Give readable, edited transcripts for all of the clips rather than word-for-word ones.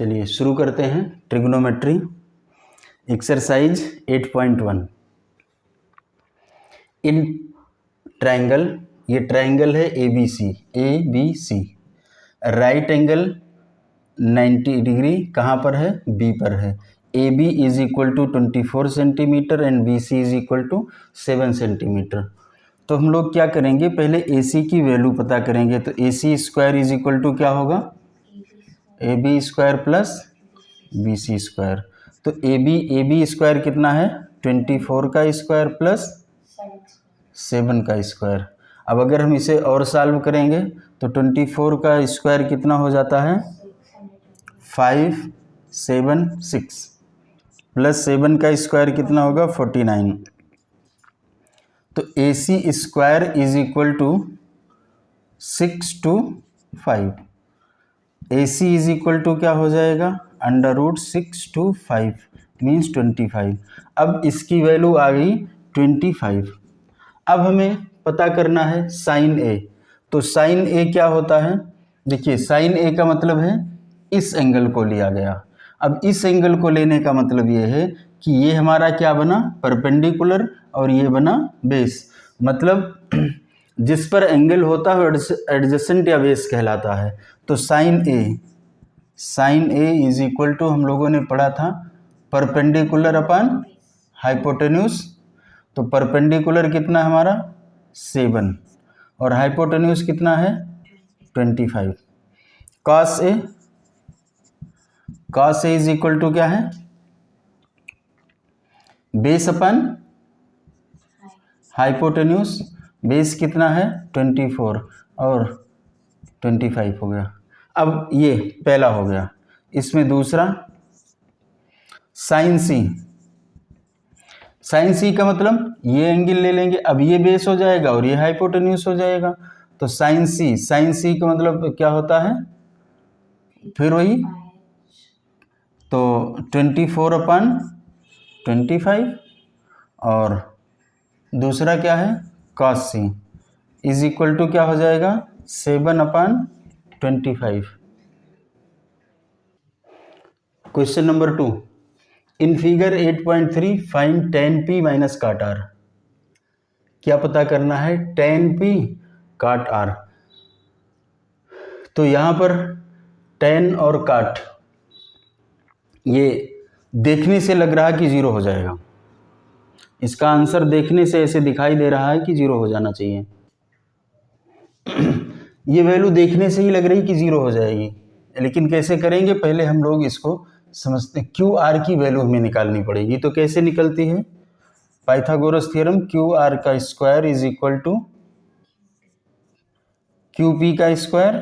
चलिए शुरू करते हैं ट्रिग्नोमेट्री एक्सरसाइज 8.1। इन ट्रायंगल, ये ट्रायंगल है ABC, राइट एंगल 90 डिग्री कहाँ पर है? बी पर है। AB is equal to 24 centimetre and BC is equal to 7 centimetre. तो हम लोग क्या करेंगे, पहले AC की वैल्यू पता करेंगे। तो AC square is equal to क्या होगा? AB square plus BC square. तो AB स्क्वायर कितना है? 24 का स्क्वायर प्लस 7 का स्क्वायर। अब अगर हम इसे और सॉल्व करेंगे तो 24 का स्क्वायर कितना हो जाता है? 576 प्लस 7 का स्क्वायर कितना होगा? 49। तो AC square is equal to 6 to 5। AC is equal to क्या हो जाएगा? √6 to 5 मीन्स 25। अब इसकी वैल्यू आ गई 25। अब हमें पता करना है साइन A। तो साइन A क्या होता है? देखिए साइन A का मतलब है इस एंगल को लिया गया। अब इस एंगल को लेने का मतलब ये है कि ये हमारा क्या बना? परपेंडिकुलर, और ये बना बेस। मतलब जिस पर एंगल होता है एडजेसेंट या बेस कहलाता है। तो sine A is equal to हम लोगों ने पढ़ा था परपेंडिकुलर अपॉन हाइपोटेन्यूज। तो परपेंडिकुलर कितना हमारा? 7 और हाइपोटेन्यूज कितना है? 25। Cos A is equal to क्या है? बेस अपन हाइपोटेन्यूज। बेस कितना है? 24 और 25 हो गया। अब ये पहला हो गया। इसमें दूसरा साइन सी का मतलब ये एंगल ले लेंगे। अब ये बेस हो जाएगा और ये हाइपोटेन्यूज हो जाएगा। तो साइन सी का मतलब क्या होता है? फिर वही तो 24/25 और दूसरा क्या है? Cos C is equal to क्या हो जाएगा? 7/25। Question number 2, in figure 8.3 find tan P minus cot R। क्या पता करना है? tan P cot R। तो यहाँ पर tan और cot ये देखने से लग रहा है कि 0 हो जाएगा। इसका आंसर देखने से ऐसे दिखाई दे रहा है कि 0 हो जाना चाहिए। ये वैल्यू देखने से ही लग रही कि 0 हो जाएगी, लेकिन कैसे करेंगे? पहले हम लोग इसको समझते हैं। QR की वैल्यू हमें निकालनी पड़ेगी। तो कैसे निकलती है? पाइथागोरस थ्योरम QR का square is equal to QP का स्क्वायर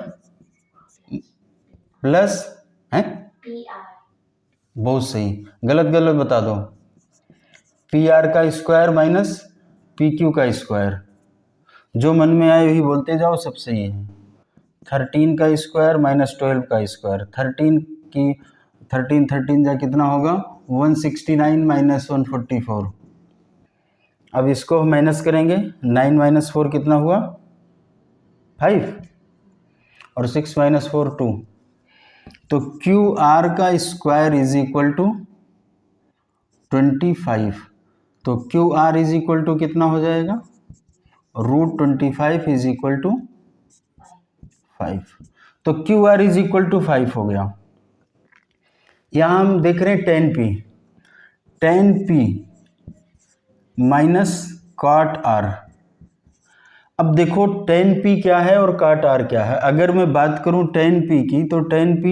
प्लस है PR। बहुत सही, गलत बता दो। PR का स्क्वायर माइनस PQ का स्क्वायर। जो मन में आए वही बोलते जाओ, सब सही है। 13 का स्क्वायर माइनस 12 का स्क्वायर। 13 जा कितना होगा? 169 माइनस 144। अब इसको हम माइनस करेंगे। 9 माइनस 4 कितना हुआ? 5 और 6 माइनस 4 2। तो QR का स्क्वायर इज इक्वल टू 25। तो QR इज इक्वल टू कितना हो जाएगा? √25 इज इक्वल टू 5। तो QR इज इक्वल टू 5 हो गया। यहाँ हम देख रहे हैं tan P minus cot R। अब देखो tan P क्या है और cot R क्या है। अगर मैं बात करूं tan P की, तो tan P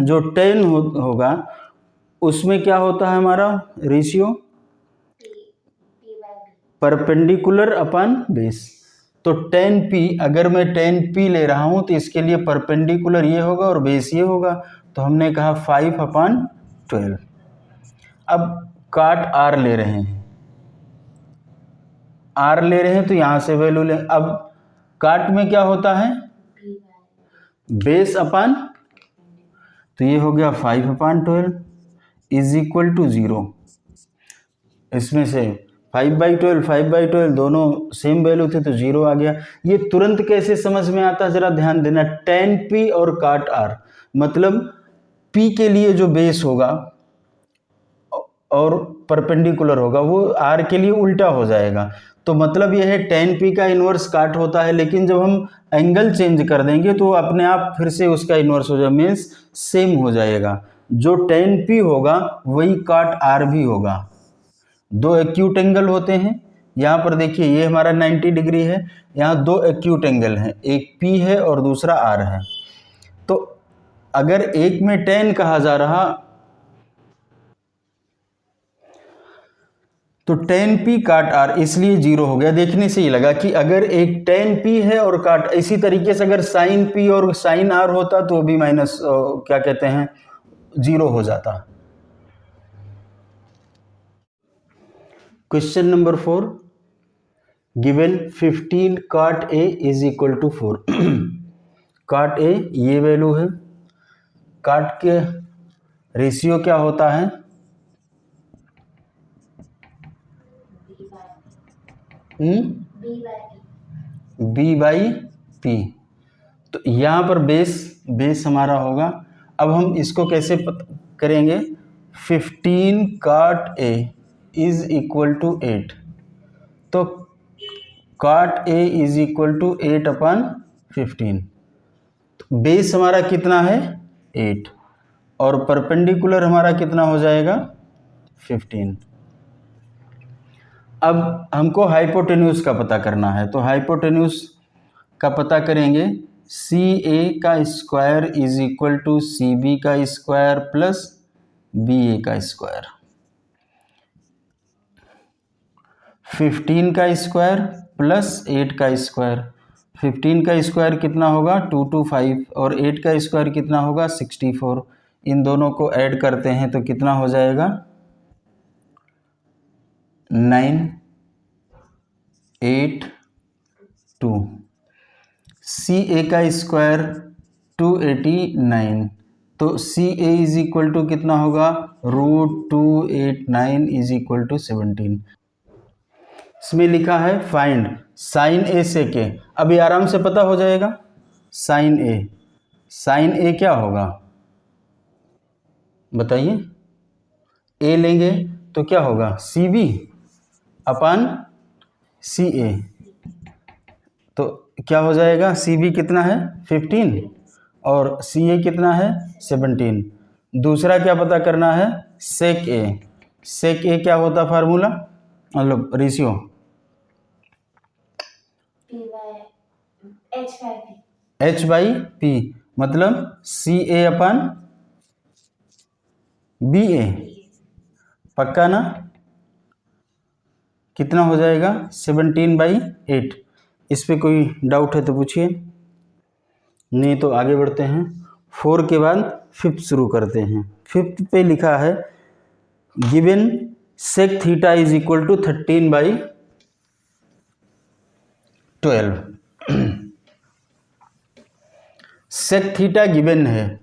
जो tan होगा उसमें क्या होता है हमारा रेशियो? Perpendicular upon base. तो tan P, अगर मैं tan P ले रहा हूं तो इसके लिए परपेंडिकुलर ये होगा और बेस ये होगा। तो हमने कहा 5/12। अब cot R ले रहे हैं, तो यहां से वैल्यू ले। अब cot में क्या होता है? बेस अपॉन, तो ये हो गया 5/12 इज इक्वल टू 0। इसमें से 5/12 दोनों सेम वैल्यू थे तो 0 आ गया। ये तुरंत कैसे समझ में आता है? जरा ध्यान देना। tan P और cot R मतलब P के लिए जो बेस होगा और परपेंडिकुलर होगा वो R के लिए उल्टा हो जाएगा। तो मतलब यह है tan P का इन्वर्स काट होता है, लेकिन जब हम एंगल चेंज कर देंगे तो अपने आप फिर से उसका इन्वर्स हो जाएगा, मीन्स सेम हो जाएगा। जो tan P होगा वही काट R भी होगा। दो एक्यूट एंगल होते हैं, यहाँ पर देखिए ये हमारा 90 डिग्री है, यहाँ दो एक्यूट एंगल हैं, एक P है और दूसरा R है। तो अगर एक में tan कहा जा रहा तो tan P काट R इसलिए 0 हो गया। देखने से ही लगा कि अगर एक tan P है और काट, इसी तरीके से अगर sin P और sin R होता तो भी माइनस क्या कहते हैं 0 हो जाता। क्वेश्चन नंबर 4, गिवन 15 काट A इज इक्वल टू 4। काट A ये वैल्यू है, काट के रेशियो क्या होता है, B बाई P। तो यहाँ पर बेस हमारा होगा। अब हम इसको कैसे करेंगे, 15 काट A इज इक्वल टू 8। तो काट A इज इक्वल टू 8 अपन 15। तो बेस हमारा कितना है 8 और परपेंडिकुलर हमारा कितना हो जाएगा 15। अब हमको हाइपोटेन्यूज का पता करना है, तो हाइपोटेन्यूज का पता करेंगे, CA का square is equal to CB का स्क्वायर प्लस BA का स्क्वायर। 15 का स्क्वायर प्लस 8 का स्क्वायर। 15 का स्क्वायर कितना होगा 225 और 8 का स्क्वायर कितना होगा 64। इन दोनों को ऐड करते हैं तो कितना हो जाएगा 9 8 2। CA का स्क्वायर 289, तो CA इज इक्वल टू कितना होगा √289 इज इक्वल टू 17। इसमें लिखा है फाइंड साइन A से के। अभी आराम से पता हो जाएगा साइन A। साइन A क्या होगा बताइए, A लेंगे तो क्या होगा CB अपन CA। तो क्या हो जाएगा CB कितना है 15 और CA कितना है 17। दूसरा क्या पता करना है सेक A। सेक A क्या होता फार्मूला, मतलब रेशियो H बाई P, मतलब CA अपन BA। पक्का ना, कितना हो जाएगा 17/8। इस पे कोई डाउट है तो पूछिए, नहीं तो आगे बढ़ते हैं। 4 के बाद 5th शुरू करते हैं। 5th पे लिखा है given sec theta is equal to 13/12। Sec theta given है,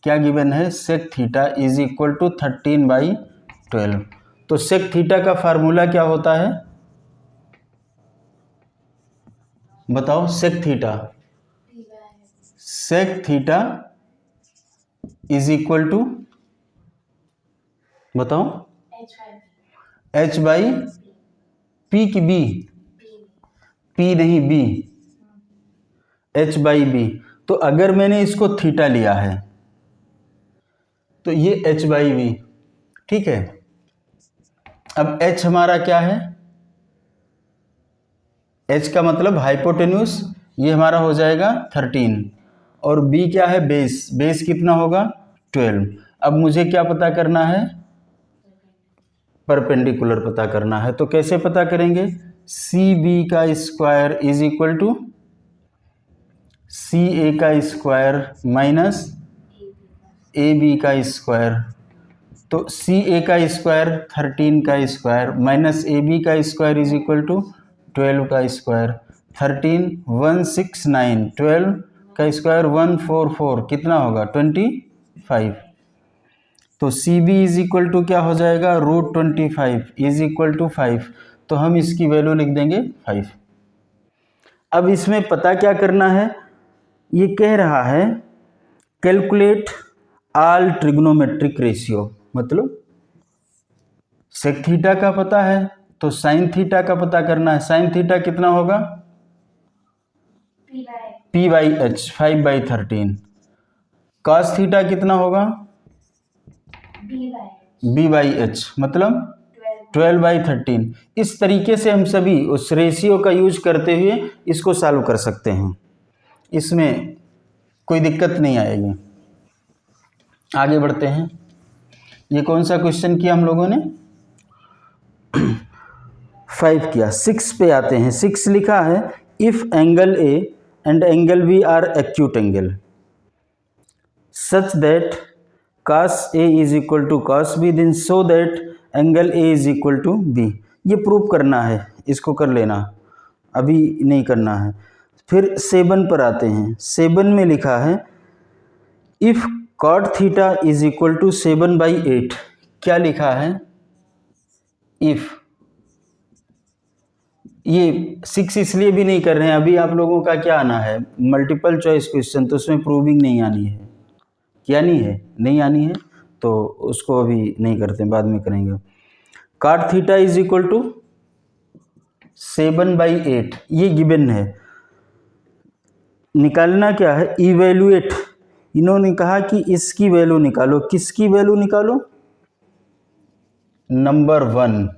क्या गिवन है sec theta is equal to 13/12। तो सेक थीटा का फार्मूला क्या होता है बताओ, sec theta is equal to बताओ H बाई P की B, P नहीं B, H बाई B। तो अगर मैंने इसको थीटा लिया है तो ये H बाई B, ठीक है। अब H हमारा क्या है, H का मतलब हाइपोटेन्यूस, ये हमारा हो जाएगा 13 और B क्या है बेस, बेस कितना होगा 12। अब मुझे क्या पता करना है परपेंडिकुलर पता करना है। तो कैसे पता करेंगे, CB का square is equal to CA का स्क्वायर माइनस AB का स्क्वायर। तो CA का स्क्वायर 13 का स्क्वायर माइनस AB का स्क्वायर इज इक्वल टू 12 का स्क्वायर। 13 169, 12 का स्क्वायर 144, कितना होगा 25। तो CB इज इक्वल टू क्या हो जाएगा √25 इज इक्वल टू 5। तो हम इसकी वैल्यू लिख देंगे 5। अब इसमें पता क्या करना है, ये कह रहा है कैलकुलेट ऑल ट्रिग्नोमेट्रिक रेशियो, मतलब सेक थीटा का पता है तो साइन थीटा का पता करना है। साइन थीटा कितना होगा? P by H, 5/13। Cos theta कितना होगा? B बाई एच, मतलब 12/13। इस तरीके से हम सभी उस रेशियो का यूज करते हुए इसको सॉल्व कर सकते हैं, इसमें कोई दिक्कत नहीं आएगी। आगे बढ़ते हैं। ये कौन सा क्वेश्चन किया हम लोगों ने? 5 किया। 6 पे आते हैं। 6 लिखा है if angle A and angle B are acute angle such that cos A is equal to cos B, then so that angle A is equal to B। ये प्रूव करना है, इसको कर लेना, अभी नहीं करना है। फिर 7 पर आते हैं। 7 में लिखा है if cot theta is equal to 7/8। क्या लिखा है? इफ, ये 6 इसलिए भी नहीं कर रहे हैं, अभी आप लोगों का क्या आना है? मल्टीपल चॉइस क्वेश्चन, तो उसमें प्रूविंग नहीं आनी है। क्या नहीं है? नहीं आनी है, तो उसको अभी नहीं करते, बाद में करेंगे। cot theta is equal to 7/8, ये गिवन है। निकालना क्या है? इवेल्युएट। इन्होंने कहा कि इसकी वैल्यू निकालो। किसकी वैल्यू निकालो? नंबर 1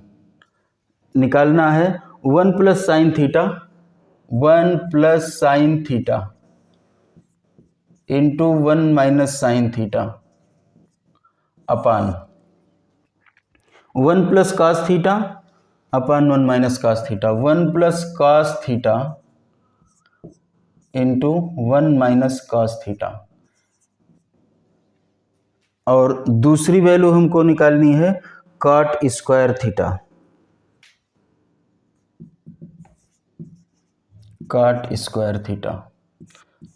निकालना है। 1 plus sine theta, 1 plus sine theta into 1 minus sine theta upon 1 plus cos theta upon 1 minus cos theta. 1 plus cos theta into 1 minus cos theta. और दूसरी वैल्यू हमको निकालनी है cot square theta. Cot square theta,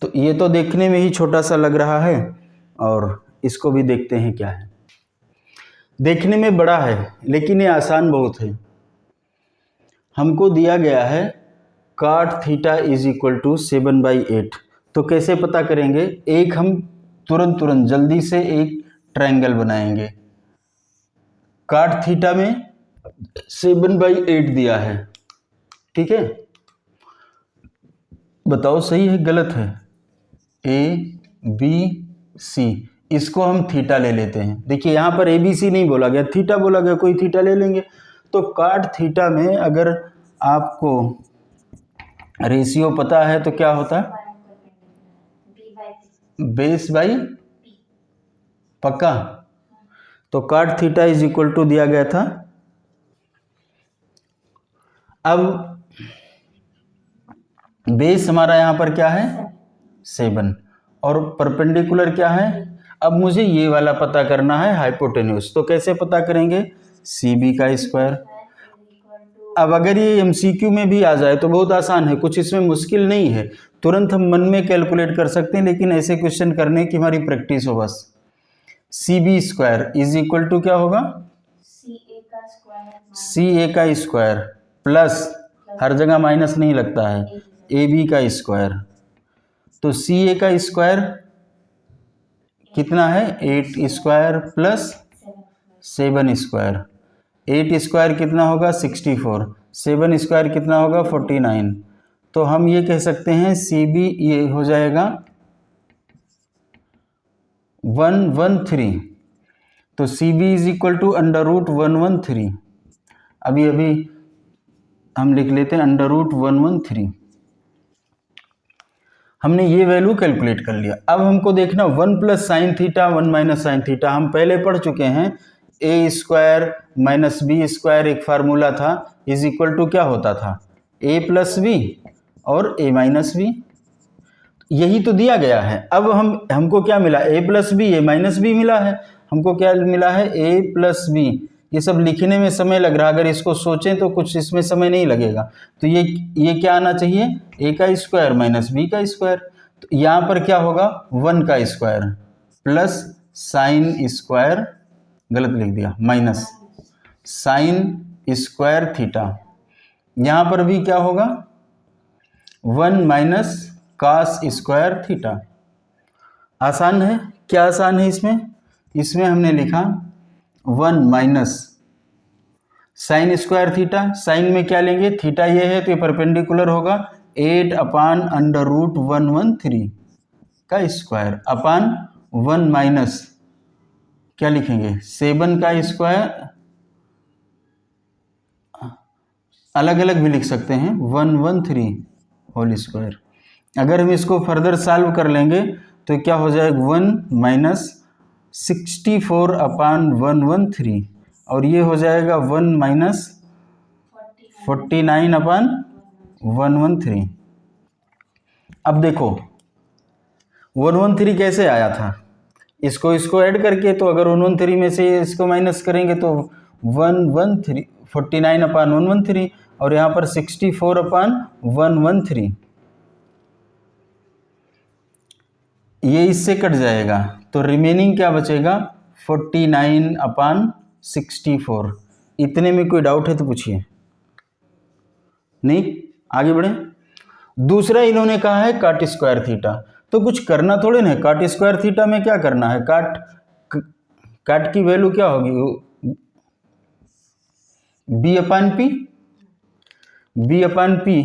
तो ये तो देखने में ही छोटा सा लग रहा है, और इसको भी देखते हैं क्या है। देखने में बड़ा है लेकिन ये आसान बहुत है। हमको दिया गया है cot theta is equal to 7/8। तो कैसे पता करेंगे? एक हम तुरंत जल्दी से एक ट्रायंगल बनाएंगे। कॉट थीटा में 7/8 दिया है, ठीक है? बताओ सही है गलत है? ABC, इसको हम थीटा ले लेते हैं। देखिए यहाँ पर ABC नहीं बोला गया, थीटा बोला गया, कोई थीटा ले लेंगे। तो कॉट थीटा में अगर आपको रेशियो पता है तो क्या होता है? बेस बाई, पक्का? तो cot theta is equal to दिया गया था। अब बेस हमारा यहाँ पर क्या है? 7, और परपेंडिकुलर क्या है? अब मुझे ये वाला पता करना है हाइपोटेन्यूज। तो कैसे पता करेंगे? CB का स्क्वायर। अब अगर ये MCQ में भी आ जाए तो बहुत आसान है, कुछ इसमें मुश्किल नहीं है, तुरंत हम मन में कैलकुलेट कर सकते हैं, लेकिन ऐसे क्वेश्चन करने की हमारी प्रैक्टिस हो बस। CB square is equal to क्या होगा? CA का स्क्वायर प्लस, हर जगह माइनस नहीं लगता है, AB का स्क्वायर। तो CA का स्क्वायर कितना है? 8 स्क्वायर प्लस 7 स्क्वायर। 8 स्क्वायर कितना होगा? 64। 7 स्क्वायर कितना होगा? 49। तो हम ये कह सकते हैं CB ये हो जाएगा 113। तो CB इज इक्वल टू √113। अभी हम लिख लेते हैं √113। हमने ये वैल्यू कैलकुलेट कर लिया। अब हमको देखना 1 plus sine theta 1 minus sine theta. हम पहले पढ़ चुके हैं A square minus B square एक फार्मूला था, इज इक्वल टू क्या होता था? A प्लस B और A माइनस B। यही तो दिया गया है। अब हमको क्या मिला? A plus B, A minus B मिला है। हमको क्या मिला है? A plus B। ये सब लिखने में समय लग रहा है, अगर इसको सोचें तो कुछ इसमें समय नहीं लगेगा। तो ये क्या आना चाहिए? A का स्क्वायर माइनस B का स्क्वायर। तो यहाँ पर क्या होगा? 1 का स्क्वायर प्लस साइन स्क्वायर, गलत लिख दिया, माइनस साइन स्क्वायर थीटा। यहाँ पर भी क्या होगा? 1 माइनस कॉस स्क्वायर थीटा। आसान है, क्या आसान है इसमें? इसमें हमने लिखा 1 minus sine square theta. Sine में क्या लेंगे? थीटा ये है तो ये परपेंडिकुलर होगा 8 अपान अंडर रूट 113 का स्क्वायर अपान 1 माइनस क्या लिखेंगे? 7 का स्क्वायर, अलग अलग भी लिख सकते हैं, 113 होल स्क्वायर। अगर हम इसको फर्दर सॉल्व कर लेंगे तो क्या हो जाएगा? 1 माइनस 64 अपान 113 और ये हो जाएगा 1 माइनस 49 अपान 113। अब देखो 113 कैसे आया था? इसको ऐड करके, तो अगर 113 में से इसको माइनस करेंगे तो 113 49 अपान 113 और यहाँ पर 64 अपान 113, ये इससे कट जाएगा तो रिमेनिंग क्या बचेगा? 49 अपान 64। इतने में कोई डाउट है तो पूछिए। नहीं, आगे बढ़े। दूसरा इन्होंने कहा है काट स्क्वायर थीटा, तो कुछ करना थोड़े ना है। काट स्क्वायर थीटा में क्या करना है? काट की वैल्यू क्या होगी? बी अपान पी। बी अपान पी,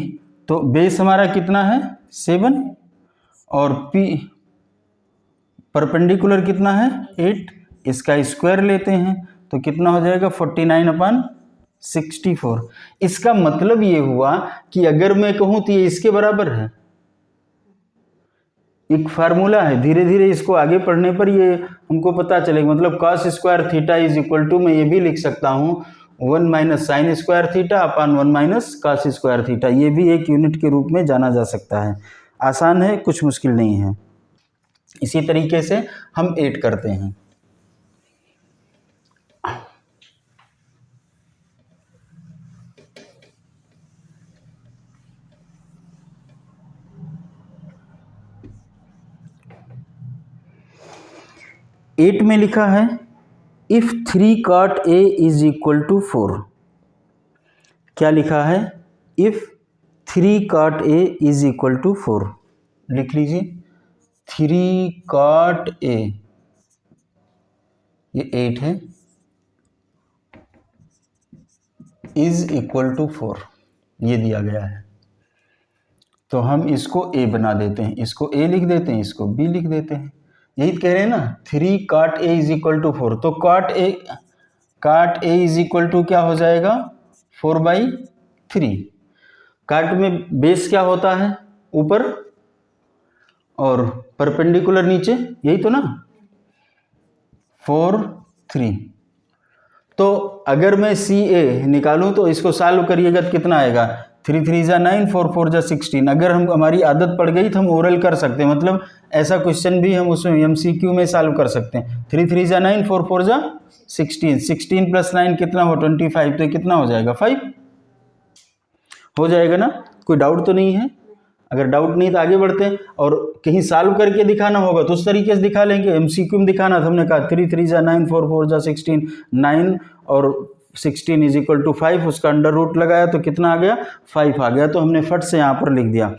तो बेस हमारा कितना है? 7 और पी परपेंडिकुलर कितना है? 8। इसका स्क्वायर लेते हैं तो कितना हो जाएगा? 49 अपान 64। इसका मतलब ये हुआ कि अगर मैं कहूं तो ये इसके बराबर है। एक फार्मूला है, धीरे धीरे इसको आगे पढ़ने पर ये हमको पता चलेगा। मतलब cos square theta is equal to, मैं ये भी लिख सकता हूँ 1 minus sine square theta upon 1 minus cos square theta. ये भी एक यूनिट के रूप में जाना जा सकता है। आसान है, कुछ मुश्किल नहीं है। इसी तरीके से हम 8 करते हैं। एट में लिखा है if 3 cot a is equal to 4। क्या लिखा है? If 3 cot a is equal to 4। लिख लीजिए 3 cot a, ये 8 है, इज इक्वल टू 4, ये दिया गया है। तो हम इसको a बना देते हैं, इसको a लिख देते हैं, इसको b लिख देते हैं। यही कह रहे हैं ना, 3 cot a is equal to 4। तो cot a is equal to क्या हो जाएगा? 4/3। काट में बेस क्या होता है? ऊपर और परपेंडिकुलर नीचे, यही तो ना, 4 3। तो अगर मैं CA निकालूं तो इसको सॉल्व करिएगा तो कितना आएगा? 3 3 जा 9, 4 4 जा 16। अगर हमारी आदत पड़ गई तो हम ओरल कर सकते हैं, मतलब ऐसा क्वेश्चन भी हम उसमें MCQ में सॉल्व कर सकते हैं। 3 3 जा 9, 4 4 जा 16, 16 प्लस 9 कितना हो? 25। तो कितना हो जाएगा? 5 हो जाएगा ना? कोई डाउट तो नहीं है? अगर डाउट नहीं तो आगे बढ़ते हैं। और कहीं सॉल्व करके दिखाना होगा तो उस तरीके से दिखा लेंगे। MCQ में दिखाना था, हमने कहा 3 3 जा 9, 4 4 जा 16, 9 और 16 इज इक्वल टू 5। उसका अंडर रूट लगाया तो कितना आ गया? 5 आ गया। तो हमने फट से यहाँ पर लिख दिया।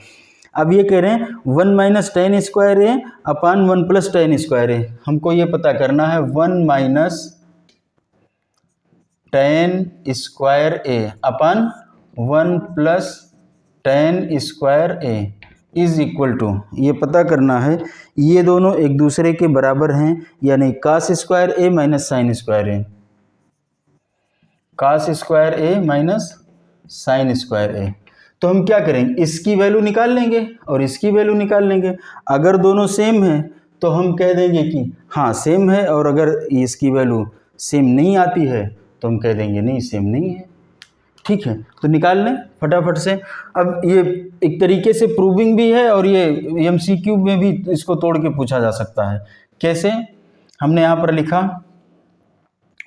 अब ये कह रहे हैं 1 minus tan square A upon 1 plus tan square A. हमको ये पता करना है 1 minus tan square A upon 1 plus tan square A is equal to, ये पता करना है ये दोनों एक दूसरे के बराबर हैं, यानी cos स्क्वायर ए माइनस साइन स्क्वायर ए। cos स्क्वायर ए माइनस साइन स्क्वायर ए। तो हम क्या करेंगे? इसकी वैल्यू निकाल लेंगे और इसकी वैल्यू निकाल लेंगे। अगर दोनों सेम है तो हम कह देंगे कि हाँ सेम है, और अगर इसकी वैल्यू सेम नहीं आती है तो हम कह देंगे नहीं सेम नहीं है। ठीक है, तो निकाल लें फटाफट से। अब ये एक तरीके से प्रूविंग भी है और ये MCQ में भी इसको तोड़ के पूछा जा सकता है। कैसे? हमने यहाँ पर लिखा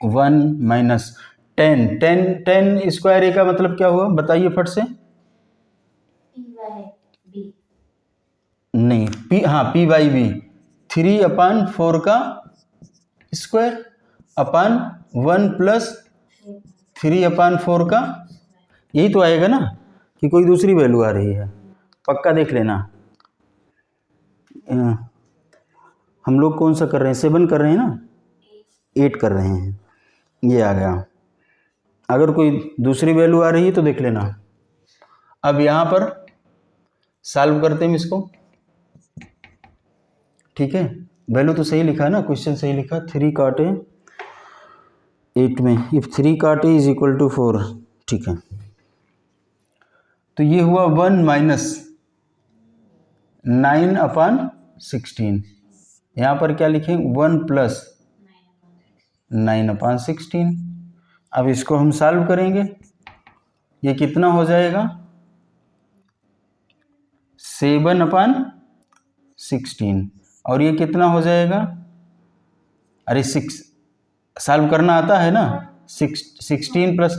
1 माइनस टेन स्क्वायर ए का मतलब क्या हुआ? बताइए फट से। नहीं, P/B 3 अपान 4 का स्क्वायर अपान 1 प्लस 3 अपान 4 का, यही तो आएगा ना, कि कोई दूसरी वैल्यू आ रही है? पक्का देख लेना। हम लोग कौन सा कर रहे हैं, 7 कर रहे हैं ना, 8 कर रहे हैं, ये आ गया। अगर कोई दूसरी वैल्यू आ रही है तो देख लेना। अब यहाँ पर सॉल्व करते हैं इसको, ठीक है। वैल्यू तो सही लिखा है ना, क्वेश्चन सही लिखा, 3 काटे 8 में, इफ 3 काटे इज इक्वल टू 4, ठीक है। तो ये हुआ 1 माइनस 9/16। यहाँ पर क्या लिखें, 1 प्लस 9/16। अब इसको हम सॉल्व करेंगे, ये कितना हो जाएगा, 7/16, और ये कितना हो जाएगा, अरे 6 सॉल्व करना आता है ना, 16 प्लस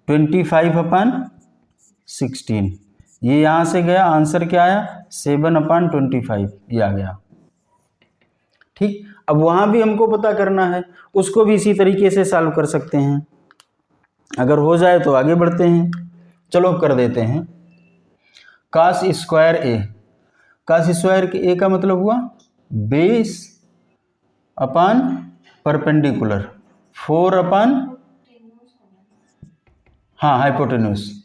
25/16, ये यहाँ से गया, आंसर क्या आया, 7/25, ये आ गया, ठीक। अब वहाँ भी हमको पता करना है, उसको भी इसी तरीके से सॉल्व कर सकते हैं, अगर हो जाए तो आगे बढ़ते हैं। चलो कर देते हैं। cos स्क्वायर ए, cos स्क्वायर ए का मतलब हुआ बेस अपान परपेंडिकुलर, 4 अपान, हाँ हाइपोटेन्यूस,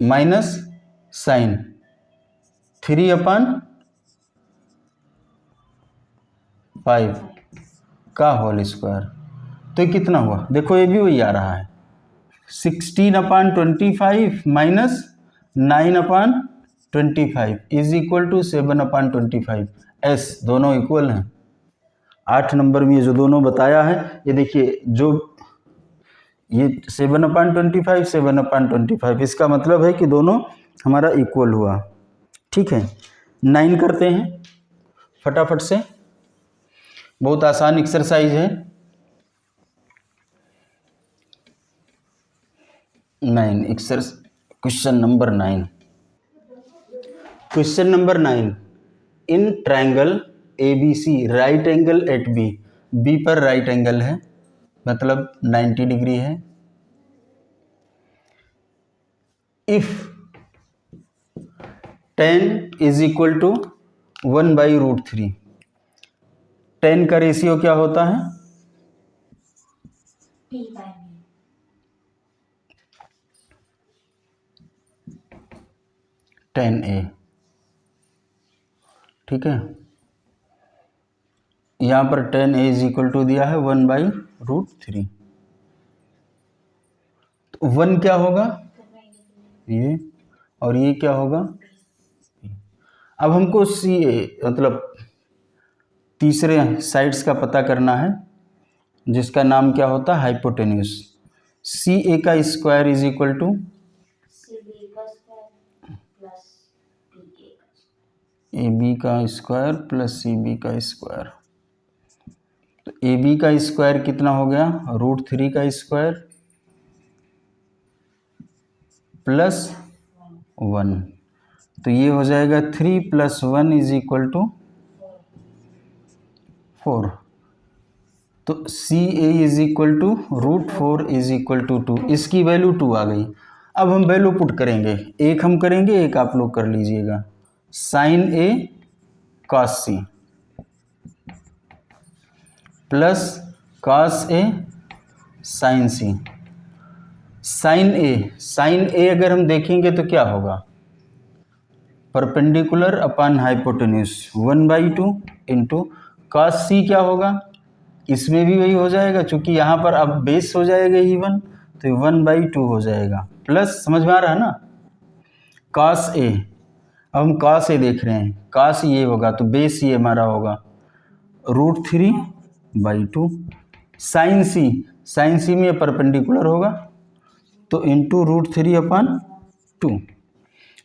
माइनस साइन 3/5 का होल स्क्वायर। तो ये कितना हुआ, देखो ये भी वही आ रहा है, 16/25 minus 9/25 is equal to 7/25। As दोनों इक्वल हैं। 8 नंबर में ये जो दोनों बताया है, ये देखिए, जो ये 7/25 7/25, इसका मतलब है कि दोनों हमारा इक्वल हुआ, ठीक है। 9 करते हैं फटाफट से, बहुत आसान एक्सरसाइज है। 9 question number 9, question number 9, in triangle ABC right angle at B, B पर राइट एंगल है, मतलब 90 डिग्री है। If tan is equal to 1/√3, tan का रेशियो क्या होता है, tan A, ठीक है। यहाँ पर tan A is equal to दिया है 1/√3, तो 1 क्या होगा ये, और ये क्या होगा। अब हमको सी ए मतलब तीसरे साइड्स का पता करना है, जिसका नाम क्या होता है, हाइपोटेन्यूस। सी ए का square is equal to A B का स्क्वायर प्लस सी बी का स्क्वायर। तो ए बी का स्क्वायर कितना हो गया, √3 का स्क्वायर प्लस 1, तो ये हो जाएगा 3 + 1 इज इक्वल टू 4। तो C A is equal to √4 is equal to 2, इसकी वैल्यू 2 आ गई। अब हम वैल्यू पुट करेंगे, एक हम करेंगे, एक आप लोग कर लीजिएगा। Sine A cos C plus cos A sine C. Sine A अगर हम देखेंगे तो क्या होगा, perpendicular upon hypotenuse 1/2 into cos C क्या होगा, इसमें भी वही हो जाएगा, क्योंकि यहाँ पर अब बेस हो जाएगा इवन, तो 1/2 हो जाएगा, प्लस, समझ में आ रहा है ना, कॉस ए। अब हम कॉस ए देख रहे हैं, कॉस ये होगा तो बेस ये हमारा होगा √3/2। साइन सी में परपेंडिकुलर होगा तो इंटू √3/2।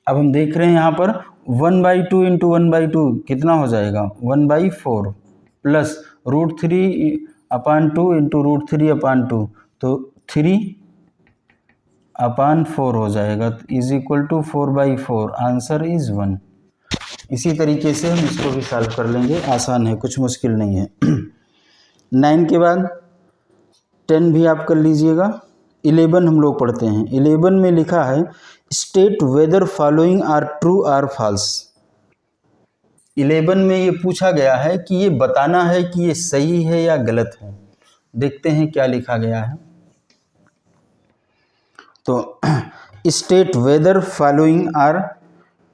अब हम देख रहे हैं यहाँ पर 1/2 इंटू 1/2 कितना हो जाएगा, 1/4 प्लस √3/2 इंटू √3/2, तो 3/4 हो जाएगा, is equal to 4/4, answer is 1। इसी तरीके से हम इसको भी सॉल्व कर लेंगे, आसान है, कुछ मुश्किल नहीं है। 9 के बाद 10 भी आप कर लीजिएगा। 11 हम लोग पढ़ते हैं। 11 में लिखा है state whether following are true or false. 11 में ये पूछा गया है कि ये बताना है कि ये सही है या गलत है। देखते हैं क्या लिखा गया है। तो state whether following are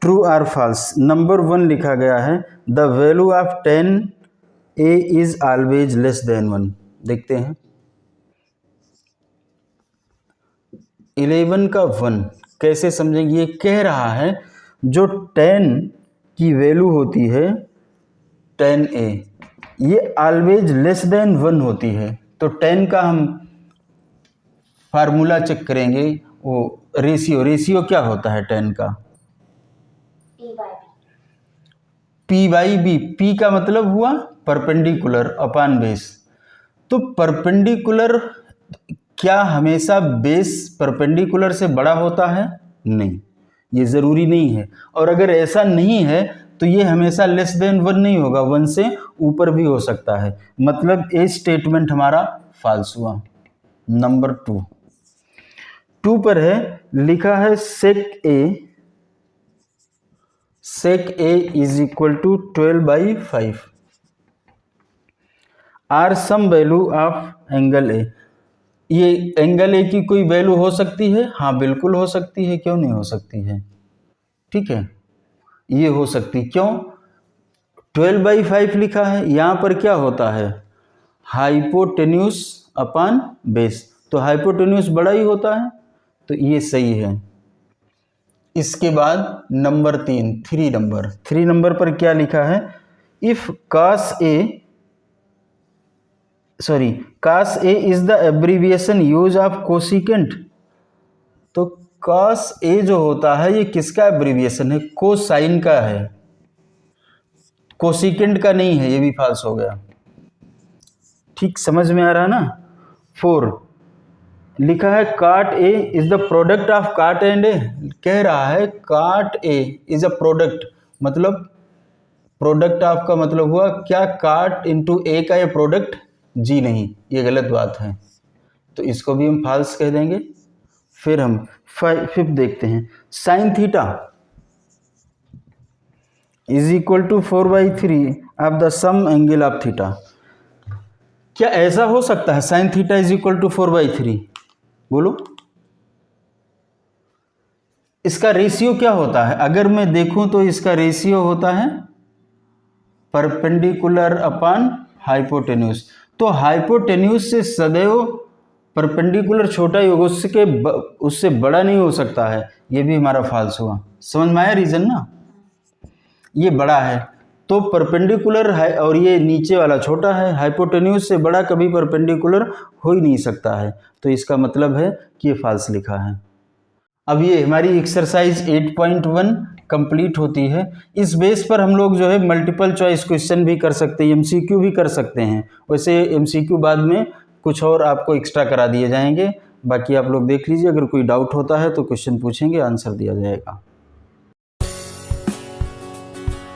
true or false. Number 1 लिखा गया है the value of 10a is always less than 1। देखते हैं 11 का 1 कैसे समझेंगे। ये कह रहा है जो 10 की वैल्यू होती है 10a ये ऑलवेज लेस देन 1 होती है। तो 10 का हम फार्मूला चेक करेंगे, वो रेशियो क्या होता है 10 का? p/b। p का मतलब हुआ परपेंडिकुलर अपॉन बेस। तो परपेंडिकुलर क्या हमेशा बेस परपेंडिकुलर से बड़ा होता है? नहीं, ये ज़रूरी नहीं है। और अगर ऐसा नहीं है तो ये हमेशा लेस देन 1 नहीं होगा, 1 से ऊपर भी हो सकता है। मतलब ए स्टेटमेंट हमारा फॉल्स हुआ। नंबर 2 पर है लिखा है sec A is equal to 12/5 are some value of angle A. ये एंगल ए की कोई वैल्यू हो सकती है? हाँ बिल्कुल हो सकती है, क्यों नहीं हो सकती है? ठीक है, ये हो सकती। क्यों? 12/5 लिखा है, यहाँ पर क्या होता है? Hypotenuse upon base. तो हाइपोटेन्यूस बड़ा ही होता है, तो ये सही है। इसके बाद नंबर 3 नंबर पर क्या लिखा है? If cos A is the abbreviation use of cosecant. तो cos A जो होता है ये किसका एब्रीविएशन है? कोसाइन का है, कोसिकेंट का नहीं है। ये भी फॉल्स हो गया। ठीक समझ में आ रहा है ना? 4 लिखा है cot A is the product of cot and A। कह रहा है cot A is a product, मतलब प्रोडक्ट ऑफ का मतलब हुआ क्या cot इंटू A का ये प्रोडक्ट? जी नहीं, ये गलत बात है, तो इसको भी हम फॉल्स कह देंगे। फिर हम 5 देखते हैं sine theta is equal to 4/3 of the some angle of theta. क्या ऐसा हो सकता है sine theta is equal to 4/3? बोलो, इसका रेशियो क्या होता है? अगर मैं देखूं तो इसका रेशियो होता है परपेंडिकुलर अपॉन हाइपोटेन्यूस। तो हाइपोटेन्यूस से सदैव परपेंडिकुलर छोटा ही होगा, उससे बड़ा नहीं हो सकता है। ये भी हमारा फॉल्स हुआ। समझ में आया रीजन ना? ये बड़ा है तो परपेंडिकुलर है और ये नीचे वाला छोटा है। हाइपोटेन्यूस से बड़ा कभी परपेंडिकुलर हो ही नहीं सकता है, तो इसका मतलब है कि ये फॉल्स लिखा है। अब ये हमारी एक्सरसाइज 8.1 कंप्लीट होती है। इस बेस पर हम लोग जो है मल्टीपल चॉइस क्वेश्चन भी कर सकते हैं, एमसीक्यू भी कर सकते हैं। वैसे एमसीक्यू बाद में कुछ और आपको एक्स्ट्रा करा दिए जाएंगे। बाकी आप लोग देख लीजिए, अगर कोई डाउट होता है तो क्वेश्चन पूछेंगे, आंसर दिया जाएगा।